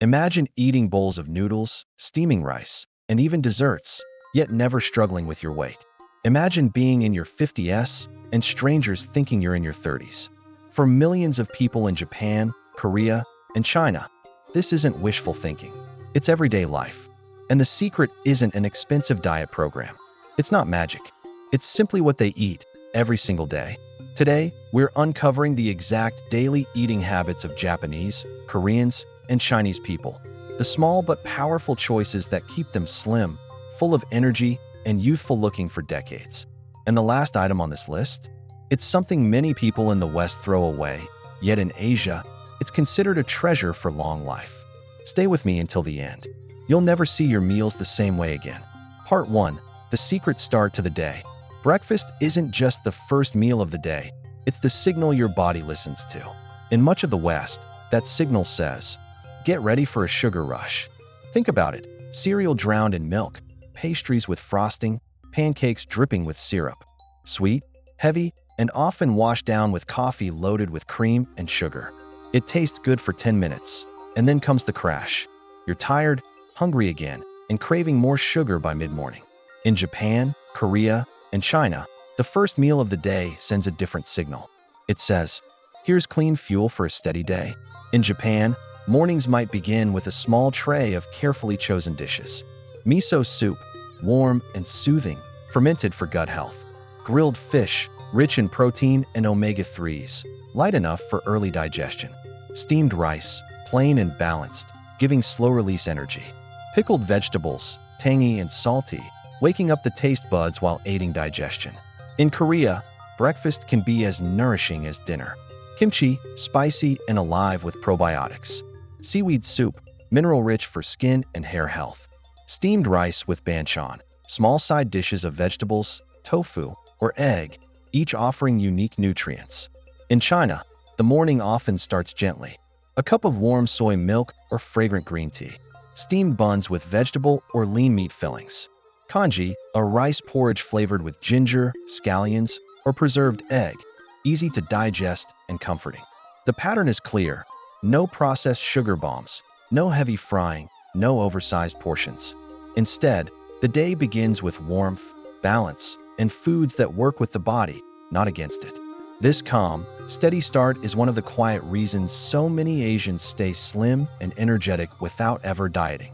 Imagine eating bowls of noodles, steaming rice, and even desserts, yet never struggling with your weight. Imagine being in your 50s and strangers thinking you're in your 30s. For millions of people in Japan, Korea, and China, this isn't wishful thinking. It's everyday life. And the secret isn't an expensive diet program. It's not magic. It's simply what they eat every single day. Today, we're uncovering the exact daily eating habits of Japanese, Koreans, and Chinese people. The small but powerful choices that keep them slim, full of energy, and youthful looking for decades. And the last item on this list? It's something many people in the West throw away, yet in Asia, it's considered a treasure for long life. Stay with me until the end. You'll never see your meals the same way again. Part 1. The secret start to the day. Breakfast isn't just the first meal of the day, it's the signal your body listens to. In much of the West, that signal says, get ready for a sugar rush. Think about it. Cereal drowned in milk, pastries with frosting, pancakes dripping with syrup. Sweet, heavy, and often washed down with coffee loaded with cream and sugar. It tastes good for 10 minutes, and then comes the crash. You're tired, hungry again, and craving more sugar by mid-morning. In Japan, Korea, and China, the first meal of the day sends a different signal. It says, here's clean fuel for a steady day. In Japan, mornings might begin with a small tray of carefully chosen dishes. Miso soup, warm and soothing, fermented for gut health. Grilled fish, rich in protein and omega-3s, light enough for early digestion. Steamed rice, plain and balanced, giving slow-release energy. Pickled vegetables, tangy and salty, waking up the taste buds while aiding digestion. In Korea, breakfast can be as nourishing as dinner. Kimchi, spicy and alive with probiotics. Seaweed soup, mineral-rich for skin and hair health. Steamed rice with banchan, small side dishes of vegetables, tofu, or egg, each offering unique nutrients. In China, the morning often starts gently. A cup of warm soy milk or fragrant green tea. Steamed buns with vegetable or lean meat fillings. Congee, a rice porridge flavored with ginger, scallions, or preserved egg, easy to digest and comforting. The pattern is clear. No processed sugar bombs, no heavy frying, no oversized portions. Instead, the day begins with warmth, balance, and foods that work with the body, not against it. This calm, steady start is one of the quiet reasons so many Asians stay slim and energetic without ever dieting.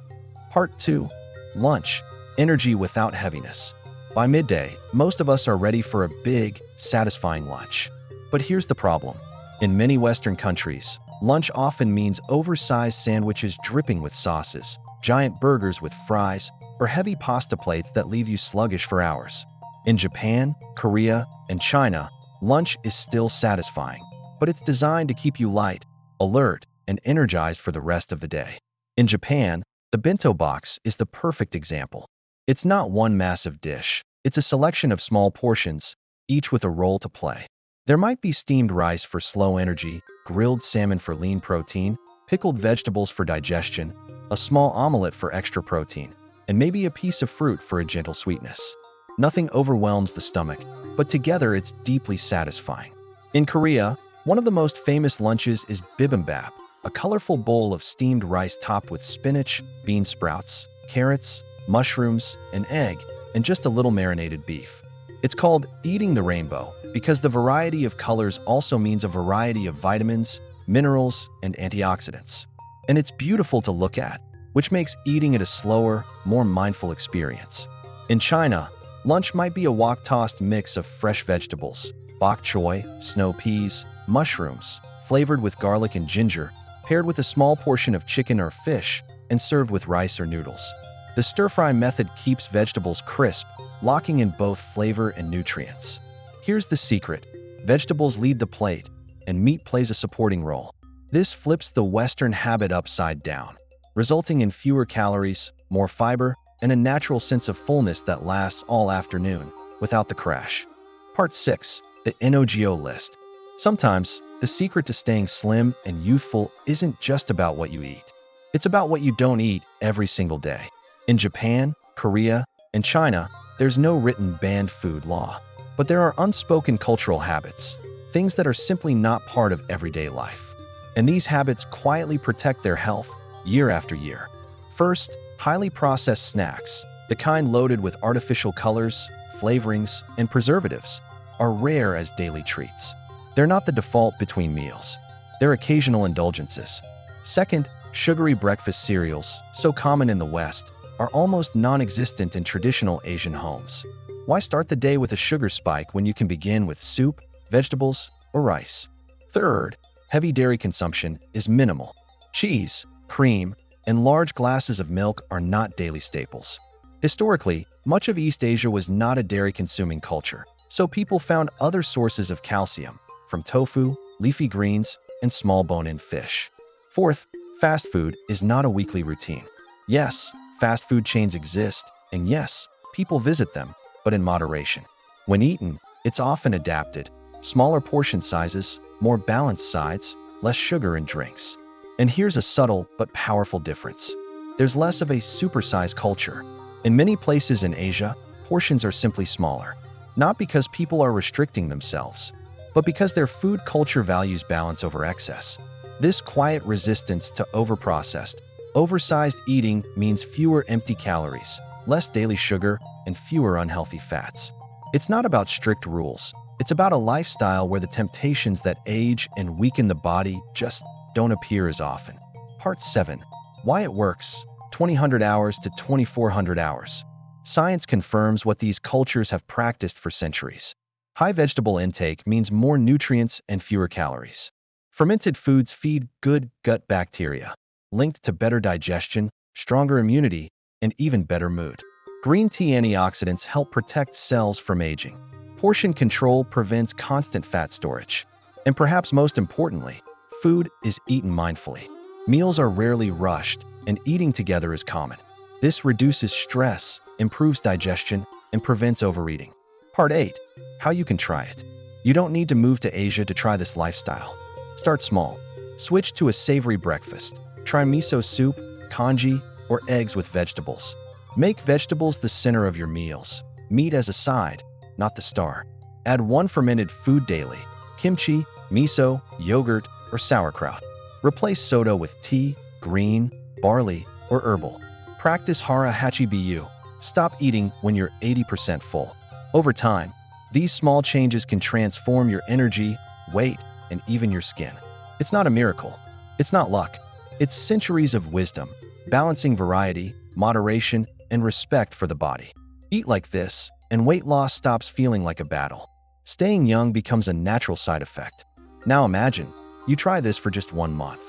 Part 2. Lunch. Energy without heaviness. By midday, most of us are ready for a big, satisfying lunch. But here's the problem. In many Western countries, lunch often means oversized sandwiches dripping with sauces, giant burgers with fries, or heavy pasta plates that leave you sluggish for hours. In Japan, Korea, and China, lunch is still satisfying, but it's designed to keep you light, alert, and energized for the rest of the day. In Japan, the bento box is the perfect example. It's not one massive dish. It's a selection of small portions, each with a role to play. There might be steamed rice for slow energy, grilled salmon for lean protein, pickled vegetables for digestion, a small omelet for extra protein, and maybe a piece of fruit for a gentle sweetness. Nothing overwhelms the stomach, but together it's deeply satisfying. In Korea, one of the most famous lunches is bibimbap, a colorful bowl of steamed rice topped with spinach, bean sprouts, carrots, mushrooms, an egg, and just a little marinated beef. It's called eating the rainbow because the variety of colors also means a variety of vitamins, minerals, and antioxidants. And it's beautiful to look at, which makes eating it a slower, more mindful experience. In China, lunch might be a wok-tossed mix of fresh vegetables, bok choy, snow peas, mushrooms, flavored with garlic and ginger, paired with a small portion of chicken or fish, and served with rice or noodles. The stir-fry method keeps vegetables crisp, locking in both flavor and nutrients. Here's the secret. Vegetables lead the plate, and meat plays a supporting role. This flips the Western habit upside down, resulting in fewer calories, more fiber, and a natural sense of fullness that lasts all afternoon, without the crash. Part 6. The NOGO list. Sometimes, the secret to staying slim and youthful isn't just about what you eat. It's about what you don't eat every single day. In Japan, Korea, and China, there's no written banned food law. But there are unspoken cultural habits, things that are simply not part of everyday life. And these habits quietly protect their health, year after year. First, highly processed snacks, the kind loaded with artificial colors, flavorings, and preservatives, are rare as daily treats. They're not the default between meals. They're occasional indulgences. Second, sugary breakfast cereals, so common in the West, are almost non-existent in traditional Asian homes. Why start the day with a sugar spike when you can begin with soup, vegetables, or rice? Third, heavy dairy consumption is minimal. Cheese, cream, and large glasses of milk are not daily staples. Historically, much of East Asia was not a dairy-consuming culture, so people found other sources of calcium, from tofu, leafy greens, and small bone-in fish. Fourth, fast food is not a weekly routine. Yes, fast food chains exist, and yes, people visit them, but in moderation. When eaten, it's often adapted. Smaller portion sizes, more balanced sides, less sugar in drinks. And here's a subtle but powerful difference. There's less of a supersize culture. In many places in Asia, portions are simply smaller. Not because people are restricting themselves, but because their food culture values balance over excess. This quiet resistance to overprocessed, oversized eating means fewer empty calories, less daily sugar, and fewer unhealthy fats. It's not about strict rules. It's about a lifestyle where the temptations that age and weaken the body just don't appear as often. Part 7. Why it works. 2000 hours to 2400 hours. Science confirms what these cultures have practiced for centuries. High vegetable intake means more nutrients and fewer calories. Fermented foods feed good gut bacteria, linked to better digestion, stronger immunity, and even better mood. Green tea antioxidants help protect cells from aging. Portion control prevents constant fat storage. And perhaps most importantly, food is eaten mindfully. Meals are rarely rushed, and eating together is common. This reduces stress, improves digestion, and prevents overeating. Part 8. How you can try it. You don't need to move to Asia to try this lifestyle. Start small. Switch to a savory breakfast. Try miso soup, congee, or eggs with vegetables. Make vegetables the center of your meals. Meat as a side, not the star. Add one fermented food daily: kimchi, miso, yogurt, or sauerkraut. Replace soda with tea, green, barley, or herbal. Practice hara hachi bu. Stop eating when you're 80% full. Over time, these small changes can transform your energy, weight, and even your skin. It's not a miracle. It's not luck. It's centuries of wisdom, balancing variety, moderation, and respect for the body. Eat like this, and weight loss stops feeling like a battle. Staying young becomes a natural side effect. Now imagine, you try this for just 1 month.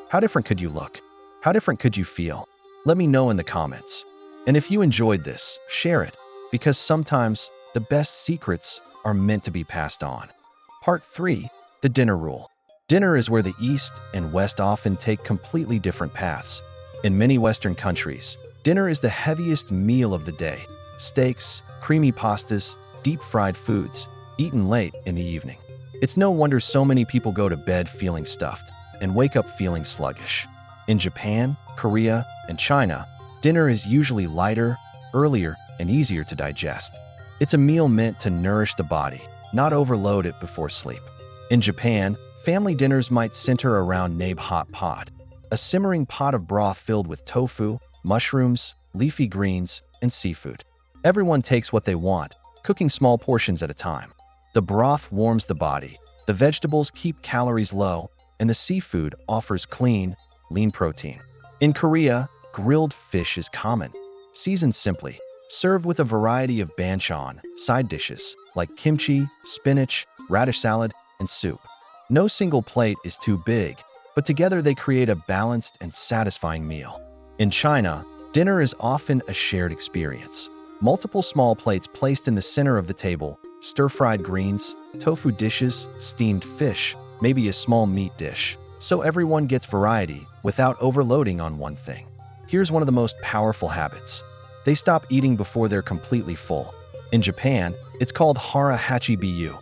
How different could you look? How different could you feel? Let me know in the comments. And if you enjoyed this, share it, because sometimes the best secrets are meant to be passed on. Part 3. The dinner rule. Dinner is where the East and West often take completely different paths. In many Western countries, dinner is the heaviest meal of the day. Steaks, creamy pastas, deep-fried foods, eaten late in the evening. It's no wonder so many people go to bed feeling stuffed and wake up feeling sluggish. In Japan, Korea, and China, dinner is usually lighter, earlier, and easier to digest. It's a meal meant to nourish the body, not overload it before sleep. In Japan, family dinners might center around nabe hot pot, a simmering pot of broth filled with tofu, mushrooms, leafy greens, and seafood. Everyone takes what they want, cooking small portions at a time. The broth warms the body, the vegetables keep calories low, and the seafood offers clean, lean protein. In Korea, grilled fish is common. Seasoned simply, served with a variety of banchan, side dishes like kimchi, spinach, radish salad, and soup. No single plate is too big, but together they create a balanced and satisfying meal. In China, dinner is often a shared experience. Multiple small plates placed in the center of the table, stir-fried greens, tofu dishes, steamed fish, maybe a small meat dish, so everyone gets variety without overloading on one thing. Here's one of the most powerful habits. They stop eating before they're completely full. In Japan, it's called hara hachi bu.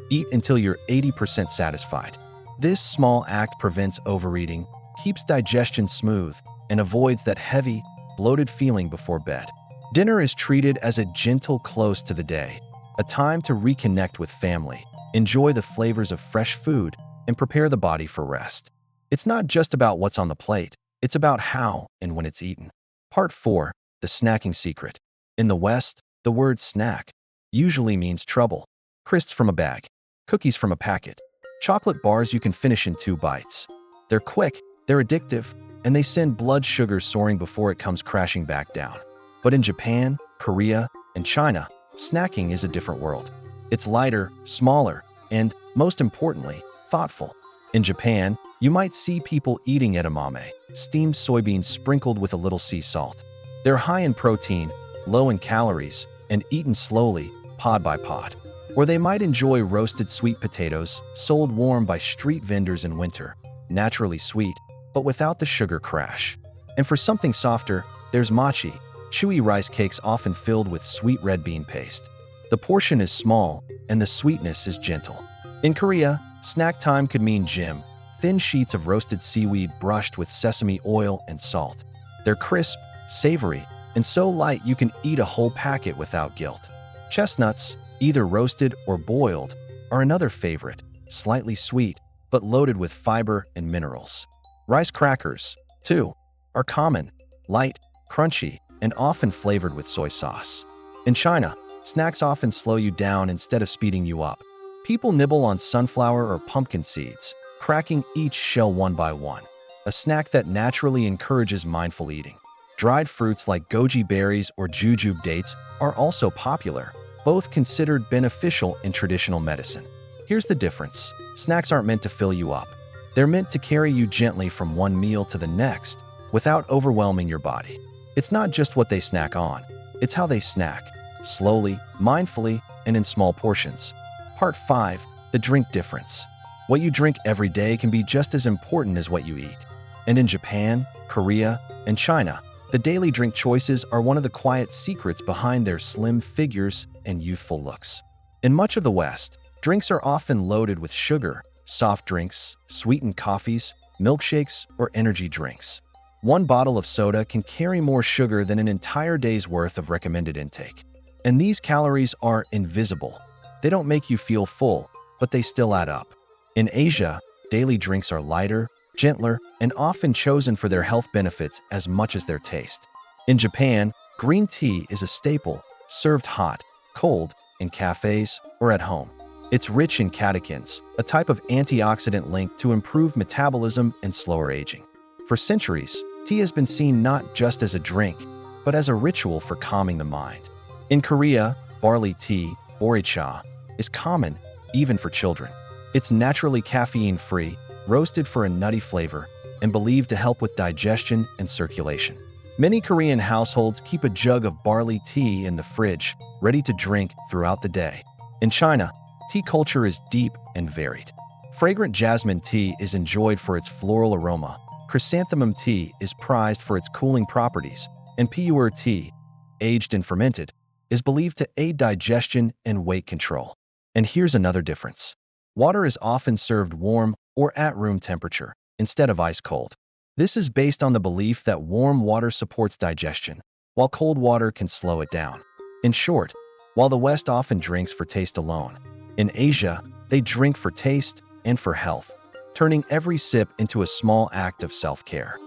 Eat until you're 80% satisfied. This small act prevents overeating, keeps digestion smooth, and avoids that heavy, bloated feeling before bed. Dinner is treated as a gentle close to the day, a time to reconnect with family, enjoy the flavors of fresh food, and prepare the body for rest. It's not just about what's on the plate, It's about how and when it's eaten. Part 4. The snacking secret. In the West, the word snack usually means trouble. Crisps from a bag, cookies from a packet, chocolate bars you can finish in 2 bites. They're quick, they're addictive, and they send blood sugar soaring before it comes crashing back down. But in Japan, Korea, and China, snacking is a different world. It's lighter, smaller, and, most importantly, thoughtful. In Japan, you might see people eating edamame, steamed soybeans sprinkled with a little sea salt. They're high in protein, low in calories, and eaten slowly, pod by pod. Or they might enjoy roasted sweet potatoes, sold warm by street vendors in winter, naturally sweet, but without the sugar crash. And for something softer, there's mochi, chewy rice cakes often filled with sweet red bean paste. The portion is small, and the sweetness is gentle. In Korea, snack time could mean jjim, thin sheets of roasted seaweed brushed with sesame oil and salt. They're crisp, savory, and so light you can eat a whole packet without guilt. Chestnuts, either roasted or boiled, are another favorite, slightly sweet, but loaded with fiber and minerals. Rice crackers, too, are common, light, crunchy, and often flavored with soy sauce. In China, snacks often slow you down instead of speeding you up. People nibble on sunflower or pumpkin seeds, cracking each shell one by one, a snack that naturally encourages mindful eating. Dried fruits like goji berries or jujube dates are also popular, both considered beneficial in traditional medicine. Here's the difference. Snacks aren't meant to fill you up. They're meant to carry you gently from one meal to the next without overwhelming your body. It's not just what they snack on, it's how they snack, slowly, mindfully, and in small portions. Part 5. The drink difference. What you drink every day can be just as important as what you eat. And in Japan, Korea, and China, the daily drink choices are one of the quiet secrets behind their slim figures and youthful looks. In much of the West, drinks are often loaded with sugar, soft drinks, sweetened coffees, milkshakes, or energy drinks. One bottle of soda can carry more sugar than an entire day's worth of recommended intake. And these calories are invisible. They don't make you feel full, but they still add up. In Asia, daily drinks are lighter, gentler, and often chosen for their health benefits as much as their taste. In Japan, green tea is a staple, served hot, cold, in cafes, or at home. It's rich in catechins, a type of antioxidant linked to improved metabolism and slower aging. For centuries, tea has been seen not just as a drink, but as a ritual for calming the mind. In Korea, barley tea, borecha, is common, even for children. It's naturally caffeine-free, roasted for a nutty flavor, and believed to help with digestion and circulation. Many Korean households keep a jug of barley tea in the fridge, ready to drink throughout the day. In China, tea culture is deep and varied. Fragrant jasmine tea is enjoyed for its floral aroma, chrysanthemum tea is prized for its cooling properties, and pu'er tea, aged and fermented, is believed to aid digestion and weight control. And here's another difference. Water is often served warm or at room temperature, instead of ice cold. This is based on the belief that warm water supports digestion, while cold water can slow it down. In short, while the West often drinks for taste alone, in Asia, they drink for taste and for health, turning every sip into a small act of self-care.